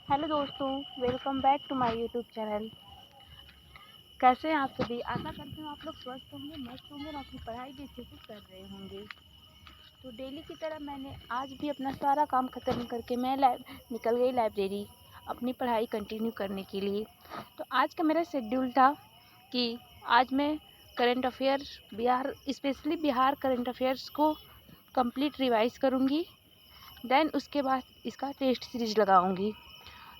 Hello दोस्तों, welcome back to my YouTube channel. कैसे हैं आप सभी? आशा करती हूँ आप लोग स्वस्थ होंगे, मस्त होंगे और अपनी पढ़ाई भी अच्छे से कर रहे होंगे। तो डेली की तरह मैंने आज भी अपना सारा काम ख़त्म करके मैं निकल गई लाइब्रेरी अपनी पढ़ाई कंटिन्यू करने के लिए। तो आज का मेरा शेड्यूल था कि आज मैं current affair specially Bihar current affairs को कंप्लीट रिवाइज़ करूँगी। देन उसके बाद इसका टेस्ट सीरीज लगाऊँगी।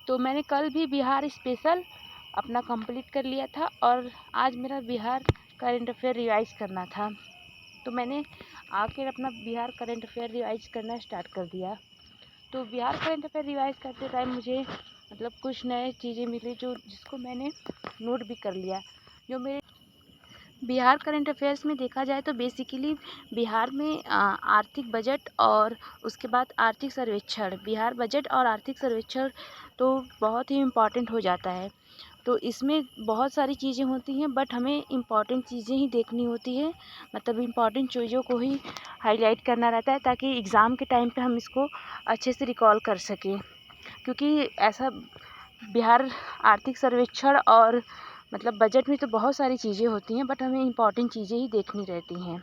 तो मैंने कल भी बिहार स्पेशल अपना कंप्लीट कर लिया था और आज मेरा बिहार करंट अफेयर रिवाइज़ करना था। तो मैंने आकर अपना बिहार करंट अफेयर रिवाइज़ करना स्टार्ट कर दिया। तो बिहार करंट अफेयर रिवाइज़ करते टाइम मुझे कुछ नए चीज़ें मिली जिसको मैंने नोट भी कर लिया। जो मेरे बिहार करंट अफेयर्स में देखा जाए तो बेसिकली बिहार में आर्थिक बजट और उसके बाद आर्थिक सर्वेक्षण, बिहार बजट और आर्थिक सर्वेक्षण तो बहुत ही इम्पॉर्टेंट हो जाता है। तो इसमें बहुत सारी चीज़ें होती हैं बट हमें इम्पॉर्टेंट चीज़ें ही देखनी होती है, इम्पॉर्टेंट चीज़ों को ही हाईलाइट करना रहता है ताकि एग्ज़ाम के टाइम पे हम इसको अच्छे से रिकॉल कर सकें। क्योंकि ऐसा बिहार आर्थिक सर्वेक्षण और बजट में तो बहुत सारी चीज़ें होती हैं बट हमें इम्पॉर्टेंट चीज़ें ही देखनी रहती हैं।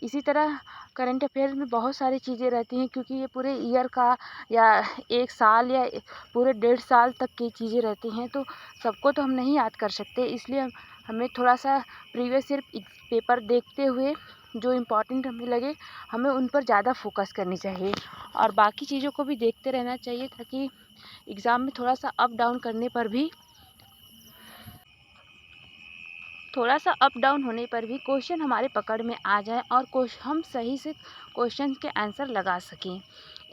इसी तरह करंट अफेयर्स में बहुत सारी चीज़ें रहती हैं क्योंकि ये पूरे ईयर का या एक साल या पूरे 1.5 साल तक की चीज़ें रहती हैं, तो सबको तो हम नहीं याद कर सकते। इसलिए हमें थोड़ा सा प्रीवियस ईयर पेपर देखते हुए जो इम्पोर्टेंट हमें लगे हमें उन पर ज़्यादा फोकस करनी चाहिए और बाकी चीज़ों को भी देखते रहना चाहिए ताकि एग्ज़ाम में थोड़ा सा अप डाउन होने पर भी क्वेश्चन हमारे पकड़ में आ जाए और हम सही से क्वेश्चन के आंसर लगा सकें।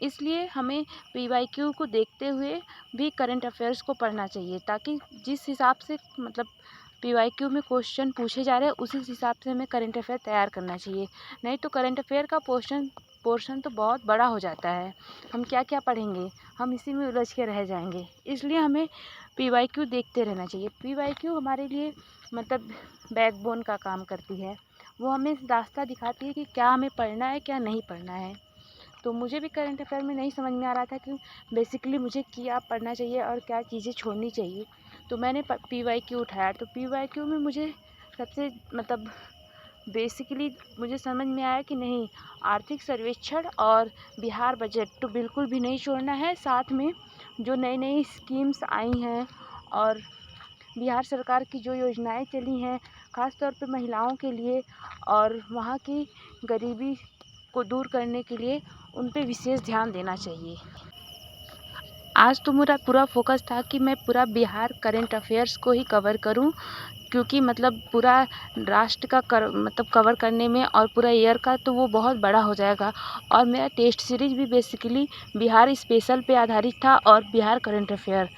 इसलिए हमें पीवाईक्यू को देखते हुए भी करंट अफेयर्स को पढ़ना चाहिए ताकि जिस हिसाब से पीवाईक्यू में क्वेश्चन पूछे जा रहे हैं उसी हिसाब से हमें करंट अफेयर तैयार करना चाहिए। नहीं तो करंट अफेयर का पोर्शन तो बहुत बड़ा हो जाता है। हम क्या क्या पढ़ेंगे, हम इसी में उलझ के रह जाएंगे। इसलिए हमें पीवाईक्यू देखते रहना चाहिए। पीवाईक्यू हमारे लिए बैकबोन का काम करती है। वो हमें रास्ता दिखाती है कि क्या हमें पढ़ना है क्या नहीं पढ़ना है। तो मुझे भी करंट अफेयर में नहीं समझ में आ रहा था कि बेसिकली मुझे क्या पढ़ना चाहिए और क्या चीज़ें छोड़नी चाहिए। तो मैंने पीवाईक्यू उठाया। तो पीवाईक्यू में मुझे सबसे बेसिकली मुझे समझ में आया कि नहीं, आर्थिक सर्वेक्षण और बिहार बजट तो बिल्कुल भी नहीं छोड़ना है। साथ में जो नई नई स्कीम्स आई हैं और बिहार सरकार की जो योजनाएं चली हैं ख़ास तौर पे महिलाओं के लिए और वहाँ की गरीबी को दूर करने के लिए उन पे विशेष ध्यान देना चाहिए। आज तो मेरा पूरा फोकस था कि मैं पूरा बिहार करंट अफेयर्स को ही कवर करूं क्योंकि पूरा राष्ट्र का कवर करने में और पूरा ईयर का तो वो बहुत बड़ा हो जाएगा। और मेरा टेस्ट सीरीज भी बेसिकली बिहार स्पेशल पे आधारित था और बिहार करंट अफेयर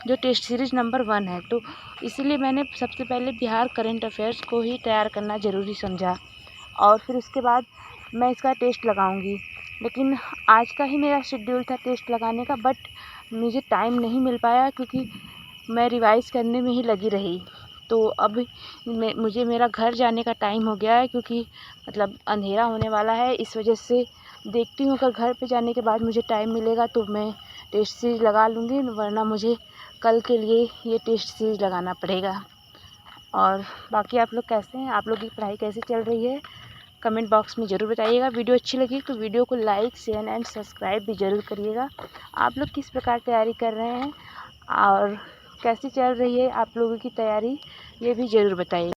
जो टेस्ट सीरीज नंबर 1 है। तो इसीलिए मैंने सबसे पहले बिहार करंट अफेयर्स को ही तैयार करना ज़रूरी समझा और फिर उसके बाद मैं इसका टेस्ट लगाऊंगी। लेकिन आज का ही मेरा शेड्यूल था टेस्ट लगाने का बट मुझे टाइम नहीं मिल पाया क्योंकि मैं रिवाइज़ करने में ही लगी रही। तो अब मुझे मेरा घर जाने का टाइम हो गया है क्योंकि अंधेरा होने वाला है। इस वजह से देखती हूँ अगर घर पे जाने के बाद मुझे टाइम मिलेगा तो मैं टेस्ट सीरीज लगा लूँगी, वरना मुझे कल के लिए ये टेस्ट सीरीज लगाना पड़ेगा। और बाकी आप लोग कैसे हैं, आप लोग की पढ़ाई कैसी चल रही है, कमेंट बॉक्स में ज़रूर बताइएगा। वीडियो अच्छी लगी तो वीडियो को लाइक शेयर एंड सब्सक्राइब भी ज़रूर करिएगा। आप लोग किस प्रकार तैयारी कर रहे हैं और कैसी चल रही है आप लोगों की तैयारी, ये भी ज़रूर बताइए।